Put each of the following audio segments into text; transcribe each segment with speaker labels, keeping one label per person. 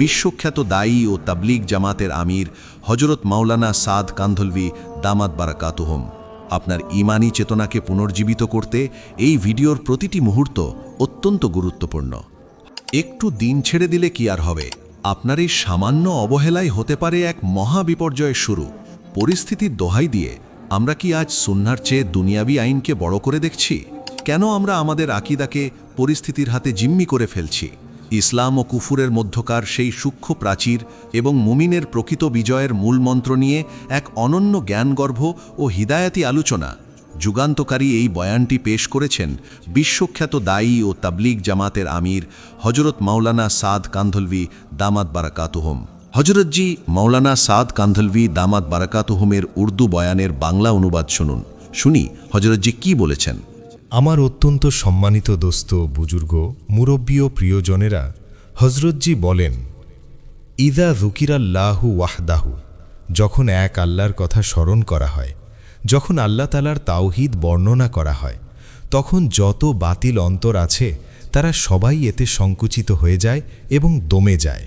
Speaker 1: বিশ্বখ্যাত দায়ী ও তাবলিগ জামাতের আমির হজরত মাওলানা সাদ কান্ধলভি দামাত বারাকাতুহুম। আপনার ঈমানি চেতনাকে পুনর্জীবিত করতে এই ভিডিওর প্রতিটি মুহূর্ত অত্যন্ত গুরুত্বপূর্ণ। একটু দিন ছেড়ে দিলে কি আর হবে? আপনার এই সামান্য অবহেলাই হতে পারে এক মহা বিপর্যয়ের শুরু। পরিস্থিতির দোহাই দিয়ে আমরা কি আজ সুন্নাহর চেয়ে দুনিয়াবি আইনকে বড় করে দেখছি? কেন আমরা আমাদের আকীদাকে পরিস্থিতির হাতে জিম্মি করে ফেলছি? ইসলাম ও কুফুরের মধ্যকার সেই সূক্ষ্ম প্রাচীর এবং মুমিনের প্রকৃত বিজয়ের মূলমন্ত্র নিয়ে এক অনন্য জ্ঞানগর্ভ ও হিদায়াতি আলোচনা। যুগান্তকারী এই বয়ানটি পেশ করেছেন বিশ্বখ্যাত দায়ী ও তাবলিগ জামাতের আমির হজরত মাওলানা সাদ কান্ধলভি দামাত বারাকাতুহুম। হজরতজি মাওলানা সাদ কান্ধলভি দামাত বারাকাতুহুমের উর্দু বয়ানের বাংলা অনুবাদ শুনুন। শুনি হজরতজি কি বলেছেন।
Speaker 2: আমার অত্যন্ত সম্মানিত দোস্ত, বুজুর্গ, মুরব্বী ও প্রিয়জনেরা, হজরতজি বলেন, ইদা যুকিরাল্লাহু ওয়াহদাহু, যখন এক আল্লাহর কথা স্মরণ করা হয়, যখন আল্লাহ তাআলার তাওহীদ বর্ণনা করা হয়, তখন যত বাতিল অন্তর আছে তারা সবাই এতে সংকুচিত হয়ে যায় এবং দমে যায়।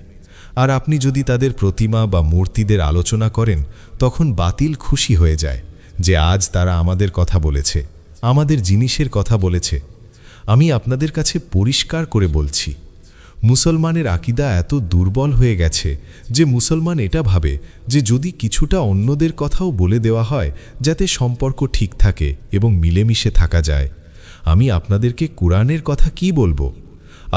Speaker 2: আর আপনি যদি তাদের প্রতিমা বা মূর্তিদের আলোচনা করেন, তখন বাতিল খুশি হয়ে যায় যে আজ তারা আমাদের কথা বলেছে, আমাদের জিনিসের কথা বলেছে। আমি আপনাদের কাছে পরিষ্কার করে বলছি, মুসলমানের আকীদা এত দুর্বল হয়ে গেছে যে মুসলমান এটা ভাবে যে যদি কিছুটা অন্যদের কথাও বলে দেওয়া হয় যাতে সম্পর্ক ঠিক থাকে এবং মিলেমিশে থাকা যায়। আমি আপনাদেরকে কুরআনের কথা কি বলবো?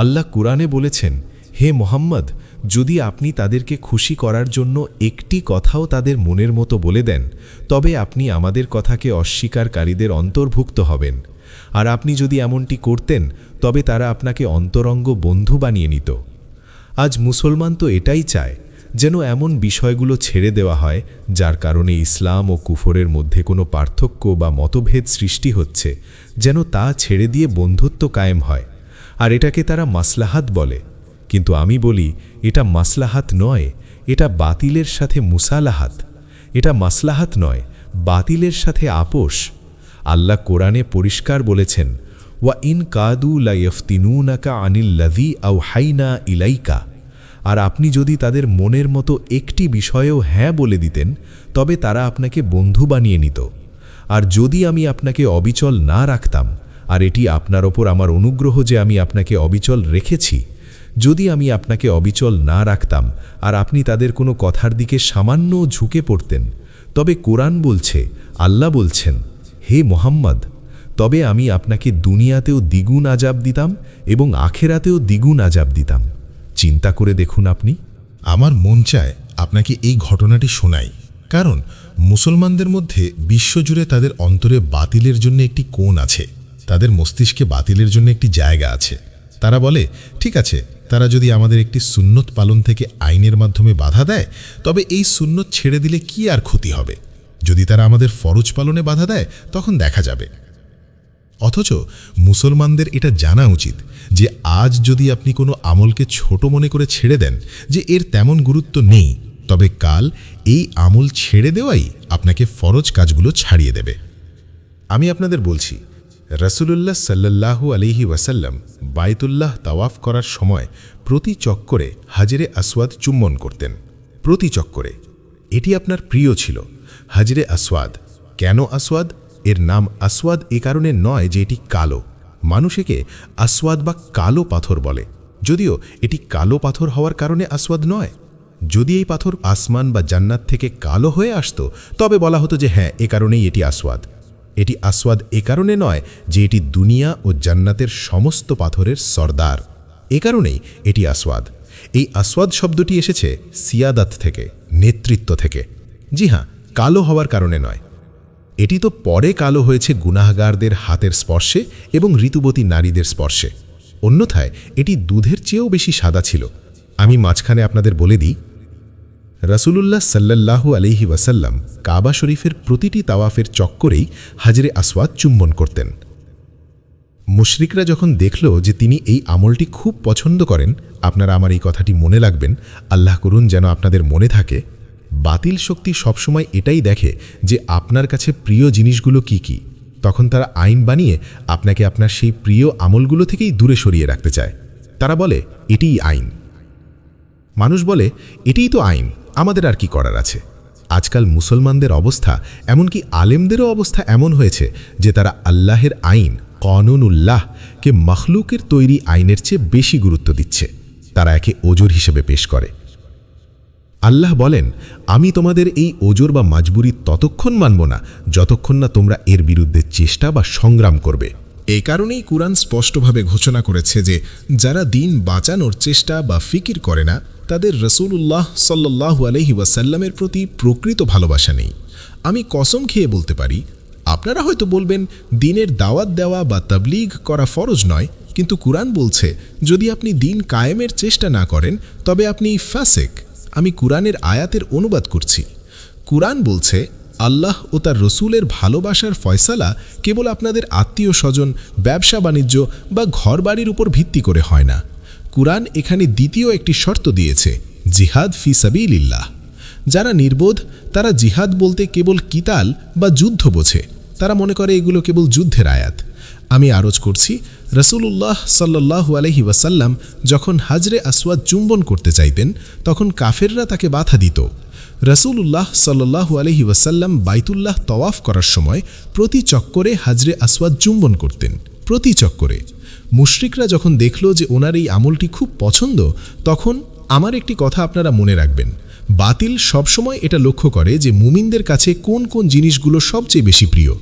Speaker 2: আল্লাহ কুরআনে বলেছেন, হে মোহাম্মদ, যদি আপনি তাদেরকে খুশি করার জন্য একটি কথাও তাদের মনের মতো বলে দেন, তবে আপনি আমাদের কথাকে অস্বীকারীদের অন্তর্ভুক্ত হবেন। আর আপনি যদি এমনটি করতেন তবে তারা আপনাকে অন্তরঙ্গ বন্ধু বানিয়ে নিত। আজ মুসলমান তো এটাই চায় যেন এমন বিষয়গুলো ছেড়ে দেওয়া হয় যার কারণে ইসলাম ও কুফরের মধ্যে কোনো পার্থক্য বা মতভেদ সৃষ্টি হচ্ছে, যেন তা ছেড়ে দিয়ে বন্ধুত্ব কায়েম হয়। আর এটাকে তারা মাসলাহাত বলে, কিন্তু আমি বলি এটা মাসলাহাত নয়, এটা বাতিলের সাথে মুসালাহাত। এটা মাসলাহাত নয়, বাতিলের সাথে আপোষ। আল্লাহ কোরআনে পরিষ্কার বলেছেন, ওয়া ইন কাদু লা ইফতিনুনাকা আনিল্লাযী আওহাইনা ইলাইকা। আর আপনি যদি তাদের মনের মতো একটি বিষয়েও হ্যাঁ বলে দিতেন তবে তারা আপনাকে বন্ধু বানিয়ে নিত। আর যদি আমি আপনাকে অবিচল না রাখতাম, আর এটি আপনার ওপর আমার অনুগ্রহ যে আমি আপনাকে অবিচল রেখেছি, যদি আমি আপনাকে অবিচল না রাখতাম আর আপনি তাদের কোনো কথার দিকে সামান্য ঝুঁকে পড়তেন, তবে কোরআন বলছে, আল্লাহ বলছেন, হে মোহাম্মদ, তবে আমি আপনাকে দুনিয়াতেও দ্বিগুণ আযাব দিতাম এবং আখেরাতেও দ্বিগুণ আযাব দিতাম। চিন্তা করে দেখুন আপনি।
Speaker 3: আমার মন চায় আপনাকে এই ঘটনাটি শোনাই, কারণ মুসলমানদের মধ্যে বিশ্বজুড়ে তাদের অন্তরে বাতিলের জন্য একটি কোণ আছে, তাদের মস্তিষ্কে বাতিলের জন্য একটি জায়গা আছে। তারা বলে, ঠিক আছে, তারা যদি আমাদের একটি সুন্নত পালন থেকে আইনের মাধ্যমে বাধা দেয়, তবে এই সুন্নত ছেড়ে দিলে কি আর ক্ষতি হবে? যদি তারা আমাদের ফরজ পালনে বাধা দেয়, তখন দেখা যাবে। অথচ মুসলমানদের এটা জানা উচিত যে আজ যদি আপনি কোনো আমলকে ছোট মনে করে ছেড়ে দেন যে এর তেমন গুরুত্ব নেই, তবে কাল এই আমল ছেড়ে দেওয়াই আপনাকে ফরজ কাজগুলো ছাড়িয়ে দেবে। আমি আপনাদের বলছি, রাসূলুল্লাহ সাল্লাল্লাহু আলাইহি ওয়াসাল্লাম বাইতুল্লাহ তাওয়াফ করার সময় প্রতি চক্করে হাজরে আসওয়াদ চুম্বন করতেন। প্রতি চক্করে। এটি আপনার প্রিয় ছিল, হাজরে আসওয়াদ। কেন আসওয়াদ? এর নাম আসওয়াদ এ কারণে নয় যে এটি কালো। মানুষ একে আসওয়াদ বা কালো পাথর বলে, যদিও এটি কালো পাথর হওয়ার কারণে আসওয়াদ নয়। যদি এই পাথর আসমান বা জান্নাত থেকে কালো হয়ে আসতো, তবে বলা হতো যে হ্যাঁ, এ কারণেই এটি আসওয়াদ। এটি আসওয়াদ এ কারণে নয় যে এটি দুনিয়া ও জান্নাতের সমস্ত পাথরের সর্দার, এ কারণেই এটি আসওয়াদ। এই আসওয়াদ শব্দটি এসেছে সিয়াদাত থেকে, নেতৃত্ব থেকে। জি হ্যাঁ, কালো হওয়ার কারণে নয়। এটি তো পরে কালো হয়েছে গুনাহগারদের হাতের স্পর্শে এবং ঋতুবতী নারীদের স্পর্শে। অন্যথায় এটি দুধের চেয়েও বেশি সাদা ছিল। আমি মাঝখানে আপনাদের বলে দিই, রাসূলুল্লাহ সাল্লাল্লাহু আলাইহি ওয়াসাল্লাম কাবা শরীফের প্রতিটি তাওয়াফের চক্করেই হাজরে আসওয়াদ চুম্বন করতেন। মুশরিকরা যখন দেখল যে তিনি এই আমলটি খুব পছন্দ করেন, আপনারা আমার এই কথাটি মনে রাখবেন, আল্লাহ করুন যেন আপনাদের মনে থাকে। বাতিল শক্তি সবসময় এটাই দেখে যে আপনার কাছে প্রিয় জিনিসগুলো কি কি। তখন তারা আইন বানিয়ে আপনাকে আপনার সেই প্রিয় আমলগুলো থেকেই দূরে সরিয়ে রাখতে চায়। তারা বলে এটিই আইন। মানুষ বলে এটিই তো আইন, আমাদের আর কি করার আছে। আজকাল মুসলমানদের অবস্থা, এমনকি আলেমদেরও অবস্থা এমন হয়েছে যে তারা আল্লাহের আইন কানুনুল্লাহকে মখলুকের তৈরি আইনের চেয়ে বেশি গুরুত্ব দিচ্ছে। তারা একে ওজর হিসেবে পেশ করে। আল্লাহ বলেন, আমি তোমাদের এই ওজর বা মাজবুরি ততক্ষণ মানব না যতক্ষণ না তোমরা এর বিরুদ্ধে চেষ্টা বা সংগ্রাম করবে। এই কারণেই কুরআন স্পষ্টভাবে ঘোষণা করেছে যে যারা দিন বাঁচানোর চেষ্টা বা ফিকির করে না, তাদের রাসূলুল্লাহ সাল্লাল্লাহু আলাইহি ওয়াসাল্লামের প্রতি প্রকৃত ভালোবাসা নেই। আমি কসম খেয়ে বলতে পারি, আপনারা হয়তো বলবেন দিনের দাওয়াত দেওয়া বা তাবলীগ করা ফরজ নয়, কিন্তু কুরআন বলছে যদি আপনি দিন কায়েমের চেষ্টা না করেন তবে আপনি ফাসিক। আমি কুরআনের আয়াতের অনুবাদ করছি। কুরআন বলছে আল্লাহ ও তার রসুলের ভালোবাসার ফয়সালা কেবল আপনাদের আত্মীয় স্বজন, ব্যবসা বাণিজ্য বা ঘরবাড়ির উপর ভিত্তি করে হয় না। কুরআন এখানে দ্বিতীয় একটি শর্ত দিয়েছে, জিহাদ ফি সাবিলিল্লাহ। যারা নির্বোধ তারা জিহাদ বলতে কেবল কিতাল বা যুদ্ধ বোঝে। তারা মনে করে এগুলো কেবল যুদ্ধের আয়াত। আমি আরজ করছি, রাসূলুল্লাহ সাল্লাল্লাহু আলাইহি ওয়াসাল্লাম যখন হাজরে আসওয়াদ চুম্বন করতে চাইতেন তখন কাফেররা তাকে বাধা দিত। রাসূলুল্লাহ সাল্লাল্লাহু আলাইহি ওয়াসাল্লাম বাইতুল্লাহ তওয়াফ করার সময় প্রতি চক্করে হাজরে আসওয়াদ চুম্বন করতেন, প্রতি চক্করে। মুশরিকরা যখন দেখল যে ওনার এই আমলটি খুব পছন্দ, তখন আমার একটি কথা আপনারা মনে রাখবেন, বাতিল সবসময় এটা লক্ষ্য করে যে মুমিনদের কাছে কোন কোন জিনিসগুলো সবচেয়ে বেশি প্রিয়।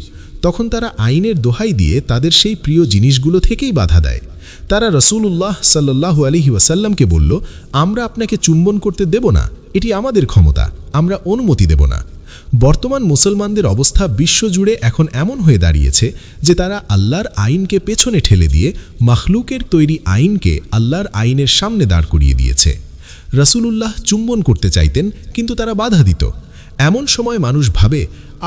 Speaker 3: তখন তারা আইনের দোহাই দিয়ে তাদের সেই প্রিয় জিনিসগুলো থেকেই বাধা দেয়। তারা রাসূলুল্লাহ সাল্লাল্লাহু আলাইহি ওয়াসাল্লামকে বলল, আমরা আপনাকে চুম্বন করতে দেব না, এটি আমাদের ক্ষমতা, আমরা অনুমতি দেব না। বর্তমান মুসলমানদের অবস্থা বিশ্বজুড়ে এখন এমন হয়ে দাঁড়িয়েছে যে তারা আল্লাহর আইনকে পেছনে ঠেলে দিয়ে মখলুকের তৈরি আইনকে আল্লাহর আইনের সামনে দাঁড় করিয়ে দিয়েছে। রাসূলুল্লাহ চুম্বন করতে চাইতেন, কিন্তু তারা বাধা দিত। এমন সময় মানুষ ভাবে,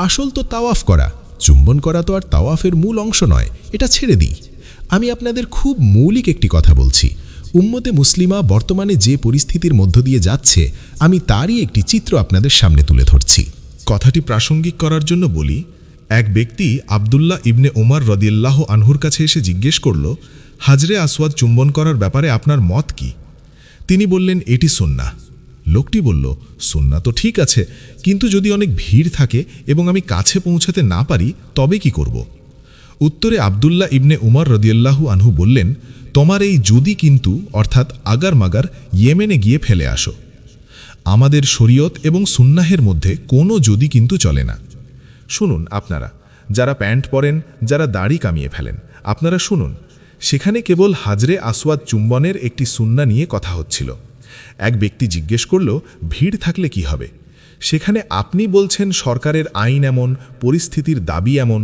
Speaker 3: আসল তো তাওয়াফ করা, চুম্বন করা তো আর তাওয়াফের মূল অংশ নয়, এটা ছেড়ে দিই। আমি আপনাদের খুব মৌলিক একটি কথা বলছি। উম্মতে মুসলিমা বর্তমানে যে পরিস্থিতির মধ্য দিয়ে যাচ্ছে, আমি তারই একটি চিত্র আপনাদের সামনে তুলে ধরছি।
Speaker 4: কথাটি প্রাসঙ্গিক করার জন্য বলি, এক ব্যক্তি আবদুল্লাহ ইবনে ওমর রাদিয়াল্লাহু আনহুর কাছে এসে জিজ্ঞেস করল, হাজরে আসওয়াদ চুম্বন করার ব্যাপারে আপনার মত কি? তিনি বললেন, এটি সুন্নাহ। লোকটি বলল, সুন্নাহ তো ঠিক আছে, কিন্তু যদি অনেক ভিড় থাকে এবং আমি কাছে পৌঁছাতে না পারি তবে কি করব? উত্তরে আবদুল্লাহ ইবনে উমর রাদিয়াল্লাহু আনহু বললেন, তোমার এই যদি কিন্তু অর্থাৎ আগার মাগার ইয়েমেনে গিয়ে ফেলে আসো। আমাদের শরীয়ত এবং সুন্নাহের মধ্যে কোনো যদি কিন্তু চলে না। শুনুন আপনারা, যারা প্যান্ট পরেন, যারা দাড়ি কামিয়ে ফেলেন, আপনারা শুনুন, সেখানে কেবল হাজরে আসওয়াদ চুম্বনের একটি সুন্নাহ নিয়ে কথা হচ্ছিল। এক ব্যক্তি জিজ্ঞেস করল, ভিড় থাকলে কি হবে? সেখানে আপনি বলছেন সরকারের আইন এমন, পরিস্থিতির দাবি এমন।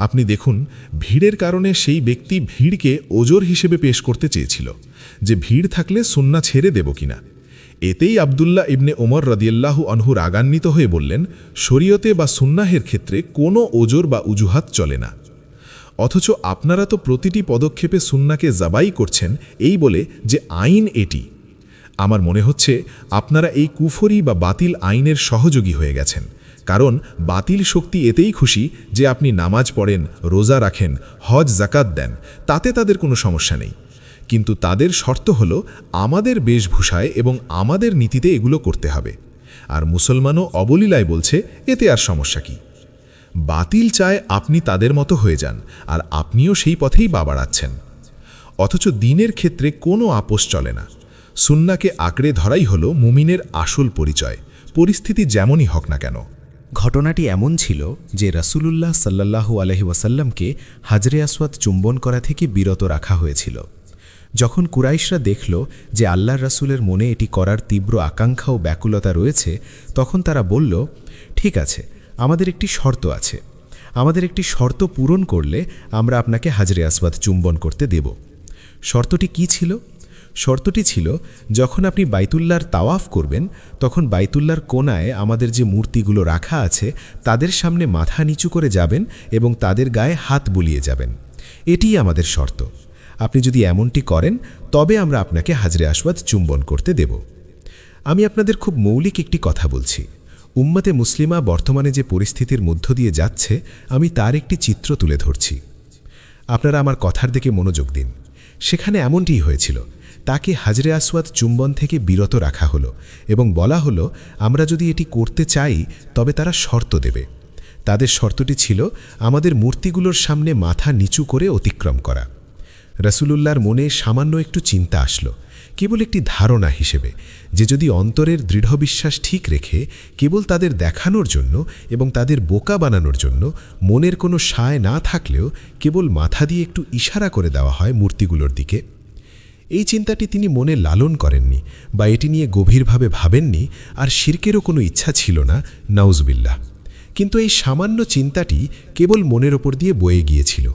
Speaker 4: আপনি দেখুন, ভিড়ের কারণে সেই ব্যক্তি ভিড়কে ওজর হিসেবে পেশ করতে চেয়েছিল যে ভিড় থাকলে সুন্নাহ ছেড়ে দেব কিনা। এতেই আবদুল্লাহ ইবনে ওমর রাদিয়াল্লাহু আনহু রাগান্বিত হয়ে বললেন, শরীয়তে বা সুন্নাহের ক্ষেত্রে কোনো ওজর বা উজুহাত চলে না। অথচ আপনারা তো প্রতিটি পদক্ষেপে সুন্নাহকে জাবাই করছেন এই বলে যে আইন এটি। আমার মনে হচ্ছে আপনারা এই কুফরি বা বাতিল আইনের সহযোগী হয়ে গেছেন, কারণ বাতিল শক্তি এতেই খুশি যে আপনি নামাজ পড়েন, রোজা রাখেন, হজ জাকাত দেন, তাতে তাদের কোনো সমস্যা নেই। কিন্তু তাদের শর্ত হলো আমাদের বেশভূষায় এবং আমাদের নীতিতে এগুলো করতে হবে। আর মুসলমানও অবলীলায় বলছে, এতে আর সমস্যা কি? বাতিল চায় আপনি তাদের মতো হয়ে যান, আর আপনিও সেই পথেই পা বাড়াচ্ছেন। অথচ দিনের ক্ষেত্রে কোনো আপোষ চলে না। সুন্নাহকে আঁকড়ে ধরাই হলো মুমিনের আসল পরিচয়, পরিস্থিতি যেমনই হোক না কেন।
Speaker 2: ঘটনাটি এমন ছিল যে রাসূলুল্লাহ সাল্লাল্লাহু আলাইহি ওয়াসাল্লামকে হাজরে আসওয়াদ চুম্বন করা থেকে বিরত রাখা হয়েছিল। যখন কুরাইশরা দেখল যে আল্লাহর রাসূলের মনে এটি করার তীব্র আকাঙ্ক্ষা ও ব্যাকুলতা রয়েছে, তখন তারা বলল, ঠিক আছে, আমাদের একটি শর্ত আছে। আমাদের একটি শর্ত পূরণ করলে আমরা আপনাকে হাজরে আসওয়াদ চুম্বন করতে দেব। শর্তটি কি ছিল? শর্তটি ছিল, যখন আপনি বাইতুল্লাহর তাওয়াফ করবেন তখন বাইতুল্লাহর কোণায় আমাদের যে মূর্তিগুলো রাখা আছে তাদের সামনে মাথা নিচু করে যাবেন এবং তাদের গায়ে হাত বুলিয়ে যাবেন। এটিই আমাদের শর্ত। আপনি যদি এমনটি করেন তবে আমরা আপনাকে হাজরে আসওয়াদ চুম্বন করতে দেব। আমি আপনাদের খুব মৌলিক একটি কথা বলছি। উম্মতে মুসলিমা বর্তমানে যে পরিস্থিতির মধ্য দিয়ে যাচ্ছে, আমি তার একটি চিত্র তুলে ধরছি। আপনারা আমার কথার দিকে মনোযোগ দিন। সেখানে এমনটিই হয়েছিল তাকে হাজরে আসওয়াদ চুম্বন থেকে বিরত রাখা হলো এবং বলা হলো, আমরা যদি এটি করতে চাই তবে তারা শর্ত দেবে। তাদের শর্তটি ছিল আমাদের মূর্তিগুলোর সামনে মাথা নিচু করে অতিক্রম করা। রাসূলুল্লাহর মনে সামান্য একটু চিন্তা আসলো, কেবল একটি ধারণা হিসেবে, যে যদি অন্তরের দৃঢ় বিশ্বাস ঠিক রেখে কেবল তাদের দেখানোর জন্য এবং তাদের বোকা বানানোর জন্য মনের কোনো সায় না থাকলেও কেবল মাথা দিয়ে একটু ইশারা করে দেওয়া হয় মূর্তিগুলোর দিকে। এই চিন্তাটি তিনি মনে লালন করেননি বা এটি নিয়ে গভীরভাবে ভাবেননি, আর শিরকেরও কোনো ইচ্ছা ছিল না, নাউজুবিল্লাহ। কিন্তু এই সামান্য চিন্তাটি কেবল মনের ওপর দিয়ে বয়ে গিয়েছিল।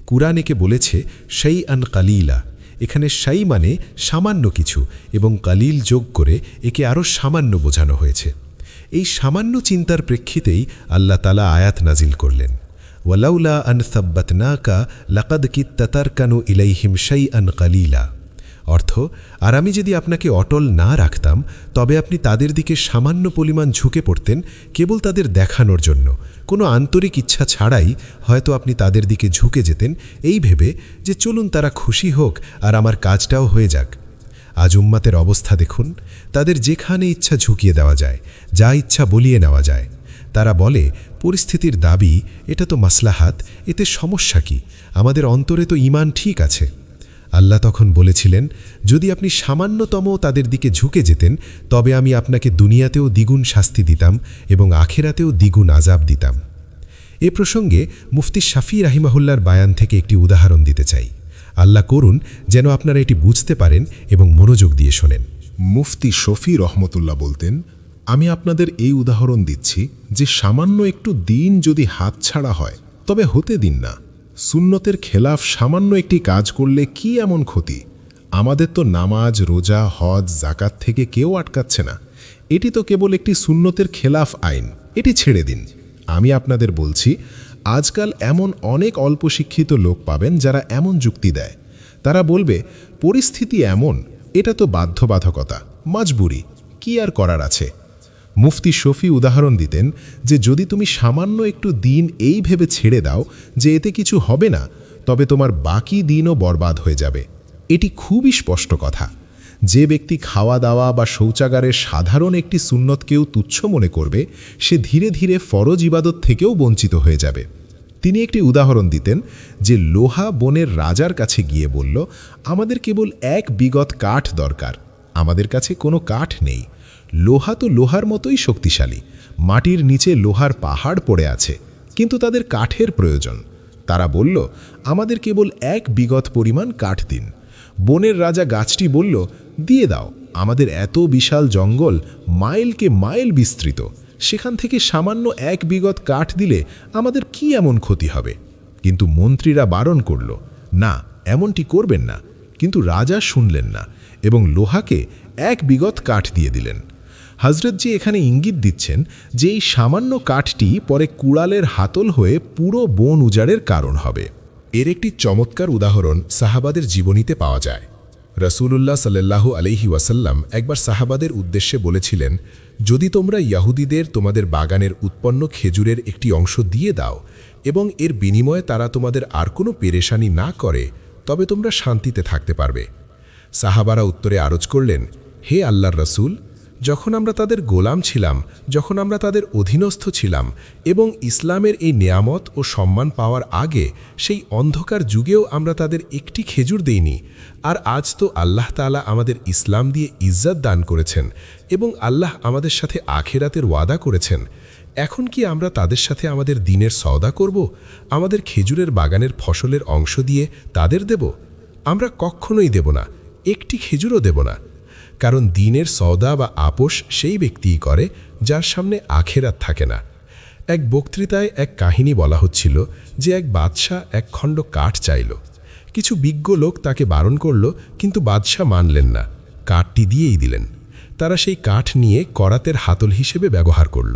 Speaker 2: কুরআন একে বলেছে শাইআন কালিলা। এখানে শাই মানে সামান্য কিছু এবং কালিল যোগ করে একে আরও সামান্য বোঝানো হয়েছে। এই সামান্য চিন্তার প্রেক্ষিতেই আল্লাহ তাআলা আয়াত নাজিল করলেন, ওয়ালাউলা আন সাব্বাতনাকা লাকাদ কিত্তা তারকানু ইলাইহিম শাইআন কালিলা। অর্থ, আর আমি যদি আপনাকে অটল না রাখতাম তবে আপনি তাদের দিকে সামান্য পরিমাণ ঝুঁকে পড়তেন কেবল তাদের দেখানোর জন্য, কোনো আন্তরিক ইচ্ছা ছাড়াই হয়তো আপনি তাদের দিকে ঝুঁকে যেতেন এই ভেবে যে চলুন তারা খুশি হোক আর আমার কাজটাও হয়ে যাক। আজ উম্মাতের অবস্থা দেখুন, তাদের যেখানে ইচ্ছা ঝুঁকিয়ে দেওয়া যায়, যা ইচ্ছা বলিয়ে নেওয়া যায়। তারা বলে পরিস্থিতির দাবি, এটা তো মাসলাহাত, এতে সমস্যা কি, আমাদের অন্তরে তো ঈমান ঠিক আছে। আল্লাহ তখন বলেছিলেন, যদি আপনি সামান্যতম তাদের দিকে ঝুঁকে যেতেন তবে আমি আপনাকে দুনিয়াতেও দ্বিগুণ শাস্তি দিতাম এবং আখেরাতেও দ্বিগুণ আযাব দিতাম। এ প্রসঙ্গে মুফতি শাফি রাহিমাহুল্লাহর বায়ান থেকে একটি উদাহরণ দিতে চাই। আল্লাহ করুন যেন আপনারা এটি বুঝতে পারেন এবং মনোযোগ দিয়ে শোনেন।
Speaker 3: মুফতি শফি রহমতুল্লাহ বলতেন, আমি আপনাদের এই উদাহরণ দিচ্ছি যে সামান্য একটু দিন যদি হাতছাড়া হয় তবে হতে দিন না। সুন্নতের খেলাফ সামান্য একটি কাজ করলে কি এমন ক্ষতি? আমাদের তো নামাজ, রোজা, হজ, জাকাত থেকে কেউ আটকাচ্ছে না। এটি তো কেবল একটি সুন্নতের খেলাফ আইন, এটি ছেড়ে দিন। আমি আপনাদের বলছি, আজকাল এমন অনেক অল্প শিক্ষিত লোক পাবেন যারা এমন যুক্তি দেয়। তারা বলবে পরিস্থিতি এমন, এটা তো বাধ্যবাধকতা, মাজবুরি, কি আর করার আছে। মুফতি শফি উদাহরণ দিতেন যে যদি তুমি সামান্য একটু দিন এই ভেবে ছেড়ে দাও যে এতে কিছু হবে না, তবে তোমার বাকি দিনও বরবাদ হয়ে যাবে। এটি খুবই স্পষ্ট কথা। যে ব্যক্তি খাওয়া দাওয়া বা শৌচাগারের সাধারণ একটি সুন্নতকেও তুচ্ছ মনে করবে, সে ধীরে ধীরে ফরজ ইবাদত থেকেও বঞ্চিত হয়ে যাবে। তিনি একটি উদাহরণ দিতেন যে লোহা বনের রাজার কাছে গিয়ে বলল, আমাদের কেবল এক বিগত কাঠ দরকার, আমাদের কাছে কোনো কাঠ নেই। লোহা তো লোহার মতোই শক্তিশালী, মাটির নিচে লোহার পাহাড় পড়ে আছে, কিন্তু তাদের কাঠের প্রয়োজন। তারা বলল, আমাদের কেবল এক বিগত পরিমাণ কাঠ দিন। বনের রাজা গাছটি বলল, দিয়ে দাও, আমাদের এত বিশাল জঙ্গল, মাইলকে মাইল বিস্তৃত, সেখান থেকে সামান্য এক বিগত কাঠ দিলে আমাদের কি এমন ক্ষতি হবে? কিন্তু মন্ত্রীরা বারণ করল, না, এমনটি করবেন না। কিন্তু রাজা শুনলেন না এবং লোহাকে এক বিগত কাঠ দিয়ে দিলেন। হযরতজি এখানে ইঙ্গিত দিচ্ছেন যে এই সামান্য কাঠটি পরে কুড়ালের হাতল হয়ে পুরো বন উজাড়ের কারণ হবে। এর একটি চমৎকার উদাহরণ সাহাবাদের জীবনীতে পাওয়া যায়। রাসূলুল্লাহ সাল্লাল্লাহু আলাইহি ওয়াসাল্লাম একবার সাহাবাদের উদ্দেশ্যে বলেছিলেন, যদি তোমরা ইহুদিদের তোমাদের বাগানের উৎপন্ন খেজুরের একটি অংশ দিয়ে দাও এবং এর বিনিময়ে তারা তোমাদের আর কোনো পেরেশানি না করে, তবে তোমরা শান্তিতে থাকতে পারবে। সাহাবারা উত্তরে আরজ করলেন, হে আল্লাহর রাসূল, যখন আমরা তাদের গোলাম ছিলাম, যখন আমরা তাদের অধীনস্থ ছিলাম এবং ইসলামের এই নেয়ামত ও সম্মান পাওয়ার আগে সেই অন্ধকার যুগেও আমরা তাদের একটি খেজুর দেইনি। আর আজ তো আল্লাহ তাআলা আমাদের ইসলাম দিয়ে ইজ্জত দান করেছেন এবং আল্লাহ আমাদের সাথে আখিরাতের ওয়াদা করেছেন। এখন কি আমরা তাদের সাথে আমাদের দিনের সওদা করব? আমাদের খেজুরের বাগানের ফসলের অংশ দিয়ে তাদের দেব? আমরা কখনোই দেব না, একটি খেজুরও দেব না। কারণ দিনের সওদা বা আপোষ সেই ব্যক্তিই করে যার সামনে আখেরাত থাকে না। এক বক্তৃতায় এক কাহিনী বলা হচ্ছিল যে এক বাদশাহ এক খণ্ড কাঠ চাইল। কিছু বিজ্ঞ লোক তাকে বারণ করল, কিন্তু বাদশাহ মানলেন না, কাঠটি দিয়েই দিলেন। তারা সেই কাঠ নিয়ে করাতের হাতল হিসেবে ব্যবহার করল।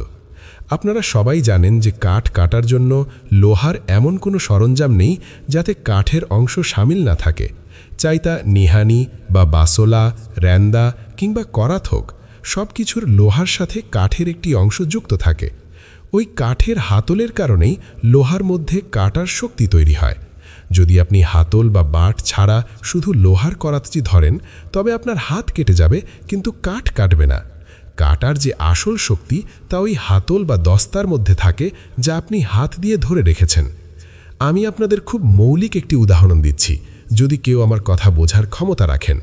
Speaker 3: আপনারা সবাই জানেন যে কাঠ কাটার জন্য লোহার এমন কোনো সরঞ্জাম নেই যাতে কাঠের অংশ শামিল না থাকে। চাই তা নিহানি বা বাসোলা, র্যান্দা কিংবা করাত হোক, সব কিছুর লোহার সাথে কাঠের একটি অংশ যুক্ত থাকে। ওই কাঠের হাতলের কারণেই লোহার মধ্যে কাটার শক্তি তৈরি হয়।
Speaker 2: যদি আপনি হাতল বা বাট ছাড়া শুধু লোহার করাতটি ধরেন তবে আপনার হাত কেটে যাবে, কিন্তু কাঠ কাটবে না। কাটার যে আসল শক্তি তা ওই হাতল বা দস্তার মধ্যে থাকে, যা আপনি হাত দিয়ে ধরে রেখেছেন। আমি আপনাদের খুব মৌলিক একটি উদাহরণ দিচ্ছি, যদি কেউ আমার কথা বোঝার ক্ষমতা রাখেন।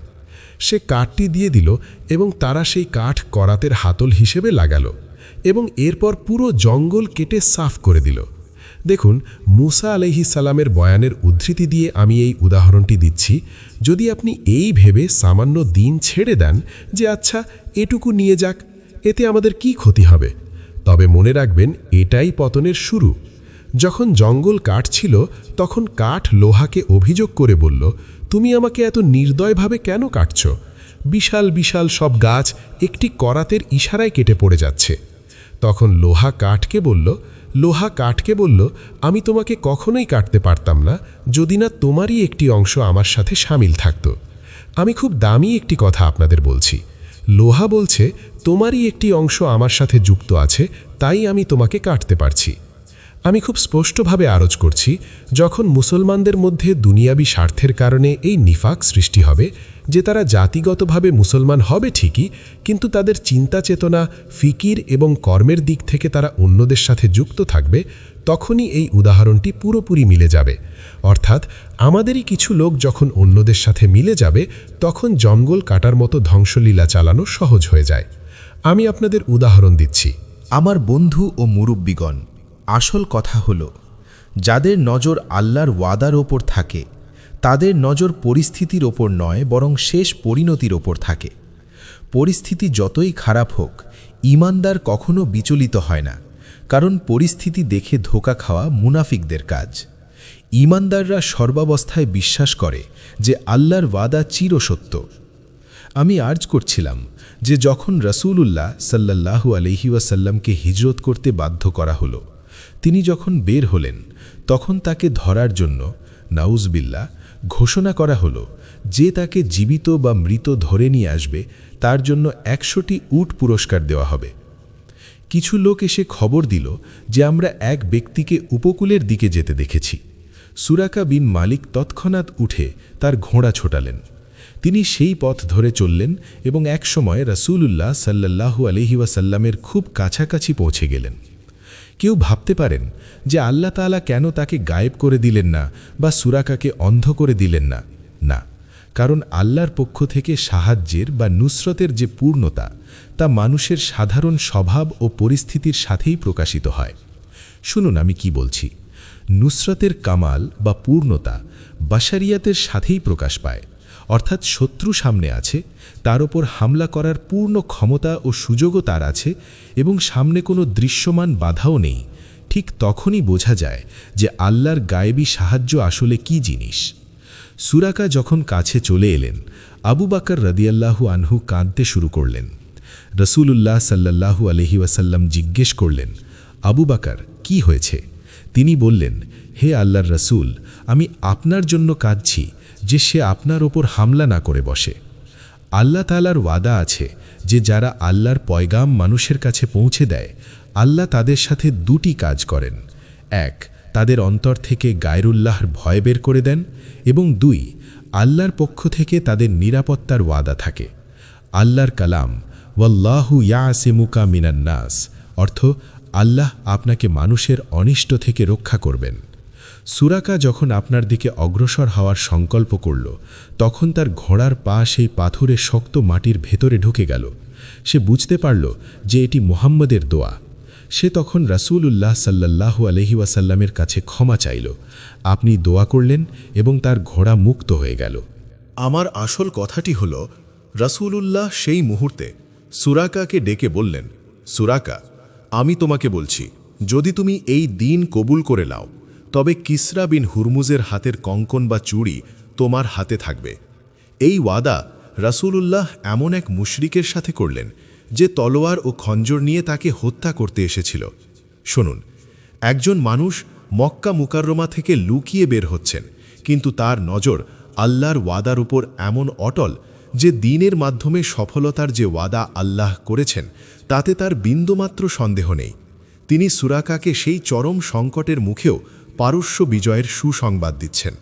Speaker 2: সে কাঠটি দিয়ে দিল এবং তারা সেই কাঠ করাতের হাতল হিসেবে লাগালো এবং এরপর পুরো জঙ্গল কেটে সাফ করে দিল। দেখুন, মুসা আলাইহিস সালামের বয়ানের উদ্ধৃতি দিয়ে আমি এই উদাহরণটি দিচ্ছি। যদি আপনি এই ভেবে সামান্য দিন ছেড়ে দেন যে আচ্ছা এটুকু নিয়ে যাক, এতে আমাদের কি ক্ষতি হবে, তবে মনে রাখবেন এটাই পতনের শুরু। যখন জঙ্গল কাটছিল তখন কাঠ লোহাকে অভিযোগ করে বলল, তুমি আমাকে এত নির্দয়ভাবে কেন কাটছ? বিশাল বিশাল সব গাছ একটি করাতের ইশারায় কেটে পড়ে যাচ্ছে। তখন লোহা কাঠকে বলল, আমি তোমাকে কখনোই কাটতে পারতাম না যদি না তোমারই একটি অংশ আমার সাথে সামিল থাকত। আমি খুব দামি একটি কথা আপনাদের বলছি। লোহা বলছে, তোমারই একটি অংশ আমার সাথে যুক্ত আছে, তাই আমি তোমাকে কাটতে পারছি। আমি খুব স্পষ্টভাবে আরজ করছি, যখন মুসলমানদের মধ্যে দুনিয়াবি স্বার্থের কারণে এই নিফাক সৃষ্টি হবে যে তারা জাতিগতভাবে মুসলমান হবে ঠিকই, কিন্তু তাদের চিন্তা চেতনা, ফিকির এবং কর্মের দিক থেকে তারা অন্যদের সাথে যুক্ত থাকবে, তখনই এই উদাহরণটি পুরোপুরি মিলে যাবে। অর্থাৎ আমাদেরই কিছু লোক যখন অন্যদের সাথে মিলে যাবে, তখন জঙ্গল কাটার মতো ধ্বংসলীলা চালানো সহজ হয়ে যায়। আমি আপনাদের উদাহরণ দিচ্ছি।
Speaker 5: আমার বন্ধু ও মুরব্বিগণ, আসল কথা হলো, যাদের নজর আল্লাহর ওয়াদার ওপর থাকে তাদের নজর পরিস্থিতির ওপর নয়, বরং শেষ পরিণতির ওপর থাকে। পরিস্থিতি যতই খারাপ হোক, ঈমানদার কখনো বিচলিত হয় না, কারণ পরিস্থিতি দেখে ধোঁকা খাওয়া মুনাফিকদের কাজ। ঈমানদাররা সর্বাবস্থায় বিশ্বাস করে যে আল্লাহর ওয়াদা চিরসত্য। আমি আর্জ করছিলাম যে যখন রাসূলুল্লাহ সাল্লাল্লাহু আলাইহি ওয়াসাল্লামকে হিজরত করতে বাধ্য করা হলো, তিনি যখন বের হলেন তখন তাকে ধরার জন্য নাউজবিল্লাহ ঘোষণা করা হলো যে তাকে জীবিত বা মৃত ধরে নিয়ে আসবে তার জন্য 100টি উট পুরস্কার দেওয়া হবে। কিছু লোক এসে খবর দিল যে আমরা এক ব্যক্তিকে উপকূলের দিকে যেতে দেখেছি। সুরাকা বিন মালিক তৎক্ষণাৎ উঠে তার ঘোড়া ছোটালেন। তিনি সেই পথ ধরে চললেন এবং একসময় রাসূলুল্লাহ সাল্লাল্লাহু আলাইহি ওয়াসাল্লামের খুব কাছাকাছি পৌঁছে গেলেন। কেউ ভাবতে পারেন যে আল্লাহ তাআলা কেন তাকে গায়েব করে দিলেন না বা সুরাকাকে অন্ধ করে দিলেন না। না, কারণ আল্লাহর পক্ষ থেকে সাহায্যের বা নুসরতের যে পূর্ণতা তা মানুষের সাধারণ স্বভাব ও পরিস্থিতির সাথেই প্রকাশিত হয়। শুনুন আমি কি বলছি। নুসরতের কামাল বা পূর্ণতা বাশারিয়াতের সাথেই প্রকাশ পায়, অর্থাৎ শত্রু সামনে আছে, তার ওপর হামলা করার পূর্ণ ক্ষমতা ও সুযোগও তার আছে এবং সামনে কোনো দৃশ্যমান বাধাও নেই। ঠিক তখনই বোঝা যায় যে আল্লাহর গায়েবী সাহায্য আসলে কি জিনিস। সুরাকা যখন কাছে চলে এলেন, আবু বকর রাদিয়াল্লাহু আনহু কাঁদতে শুরু করলেন। রাসূলুল্লাহ সাল্লাল্লাহু আলাইহি ওয়াসাল্লাম জিজ্ঞেস করলেন, আবু বকর, কি হয়েছে? তিনি বললেন, হে আল্লাহর রাসূল, আমি আপনার জন্য কাঁদছি যে সে আপনার ওপর হামলা না করে বসে। আল্লাহ তাআলার ওয়াদা আছে যে যারা আল্লাহর পয়গাম মানুষের কাছে পৌঁছে দেয়, আল্লাহ তাদের সাথে দুটি কাজ করেন। এক, তাদের অন্তর থেকে গায়রুল্লাহর ভয় বের করে দেন, এবং দুই, আল্লাহর পক্ষ থেকে তাদের নিরাপত্তার ওয়াদা থাকে। আল্লাহর কালাম ওয়াল্লাহু ইয়াসিমুকা মিনান নাস, অর্থ আল্লাহ আপনাকে মানুষের অনিষ্ট থেকে রক্ষা করবেন। সুরাকা যখন আপনার দিকে অগ্রসর হওয়ার সংকল্প করল, তখন তার ঘোড়ার পা সেই পাথুরে শক্ত মাটির ভেতরে ঢুকে গেল। সে বুঝতে পারল যে এটি মুহাম্মদের দোয়া। সে তখন রাসূলুল্লাহ সাল্লাল্লাহু আলাইহি ওয়াসাল্লামের কাছে ক্ষমা চাইল। আপনি দোয়া করলেন এবং তার ঘোড়া মুক্ত হয়ে গেল।
Speaker 3: আমার আসল কথাটি হল, রাসূলুল্লাহ সেই মুহূর্তে সুরাকাকে ডেকে বললেন, সুরাকা, আমি তোমাকে বলছি, যদি তুমি এই দিন কবুল করে নাও, তবে কিসরা বিন হুরমুজের হাতের কঙ্কন বা চুড়ি তোমার হাতে থাকবে। এই ওয়াদা রাসূলুল্লাহ এমন এক মুশরিকের সাথে করলেন যে তলোয়ার ও খঞ্জর নিয়ে তাকে হত্যা করতে এসেছিল। শুনুন, একজন মানুষ মক্কা মুকাররমা থেকে লুকিয়ে বের হচ্ছেন, কিন্তু তার নজর আল্লাহর ওয়াদার উপর এমন অটল যে দিনের মাধ্যমে সফলতার যে ওয়াদা আল্লাহ করেছেন তাতে তার বিন্দুমাত্র সন্দেহ নেই। তিনি সুরাকাকে সেই চরম সংকটের মুখেও পারস্য বিজয়ের সুসংবাদ দিচ্ছেন।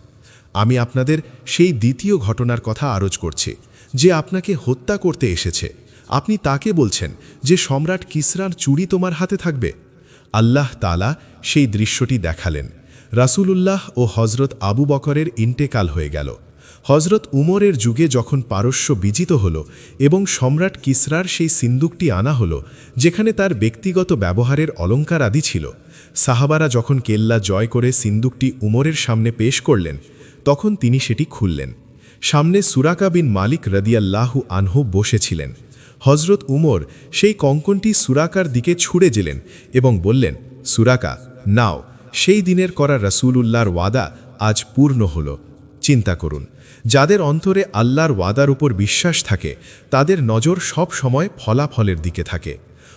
Speaker 3: আমি আপনাদের সেই দ্বিতীয় ঘটনার কথা আরোজ করছি, যে আপনাকে হত্যা করতে এসেছে। আপনি তাকে বলছেন যে সম্রাট কিসরার চুড়ি তোমার হাতে থাকবে। আল্লাহ তাআলা সেই দৃশ্যটি দেখালেন। রাসূলুল্লাহ ও হজরত আবু বকরের ইন্তেকাল হয়ে গেল। হজরত উমরের যুগে যখন পারস্য বিজিত হল এবং সম্রাট কিসরার সেই সিন্দুকটি আনা হলো, যেখানে তার ব্যক্তিগত ব্যবহারের অলঙ্কার আদি ছিল, সাহাবারা যখন কেল্লা জয় করে সিন্দুকটি উমরের সামনে পেশ করলেন, তখন তিনি সেটি খুললেন। সামনে সুরাকা বিন মালিক রাদিয়াল্লাহু আনহু বসেছিলেন। হজরত উমর সেই কঙ্কনটি সুরাকার দিকে ছুঁড়ে দিলেন এবং বললেন, সুরাকা, নাও, সেই দিনের করা রাসূলুল্লাহর ওয়াদা আজ পূর্ণ হল। চিন্তা করুন, যাদের অন্তরে আল্লাহর ওয়াদার উপর বিশ্বাস থাকে তাদের নজর সব সময় ফলাফলের দিকে থাকে।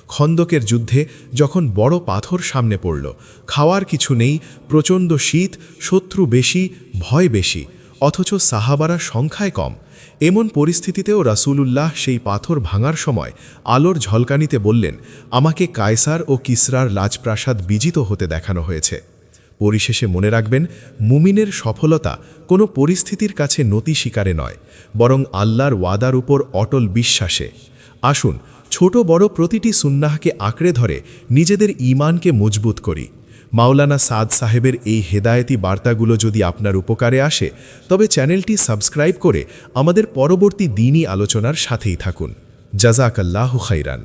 Speaker 3: খন্দকের যুদ্ধে যখন বড় পাথর সামনে পড়ল, খাওয়ার কিছু নেই, প্রচণ্ড শীত, শত্রু বেশি, ভয় বেশি, অথচ সাহাবারা সংখ্যায় কম, এমন পরিস্থিতিতেও রাসূলুল্লাহ সেই পাথর ভাঙার সময় আলোর ঝলকানিতে বললেন, আমাকে কায়সার ও কিসরার রাজপ্রাসাদ বিজিত হতে দেখানো হয়েছে। পরিশেষে মনে রাখবেন, মুমিনের সফলতা কোনো পরিস্থিতির কাছে নতি স্বীকারে নয়, বরং আল্লাহর ওয়াদার উপর অটল বিশ্বাসে। আসুন, ছোট বড় প্রতিটি সুন্নাহকে আঁকড়ে ধরে নিজেদের ঈমানকে মজবুত করি। মাওলানা সাদ সাহেবের এই হেদায়েতি বার্তাগুলো যদি আপনার উপকারে আসে, তবে চ্যানেলটি সাবস্ক্রাইব করে আমাদের পরবর্তী দ্বীনি আলোচনার সাথেই থাকুন। জাযাকাল্লাহু খাইরান।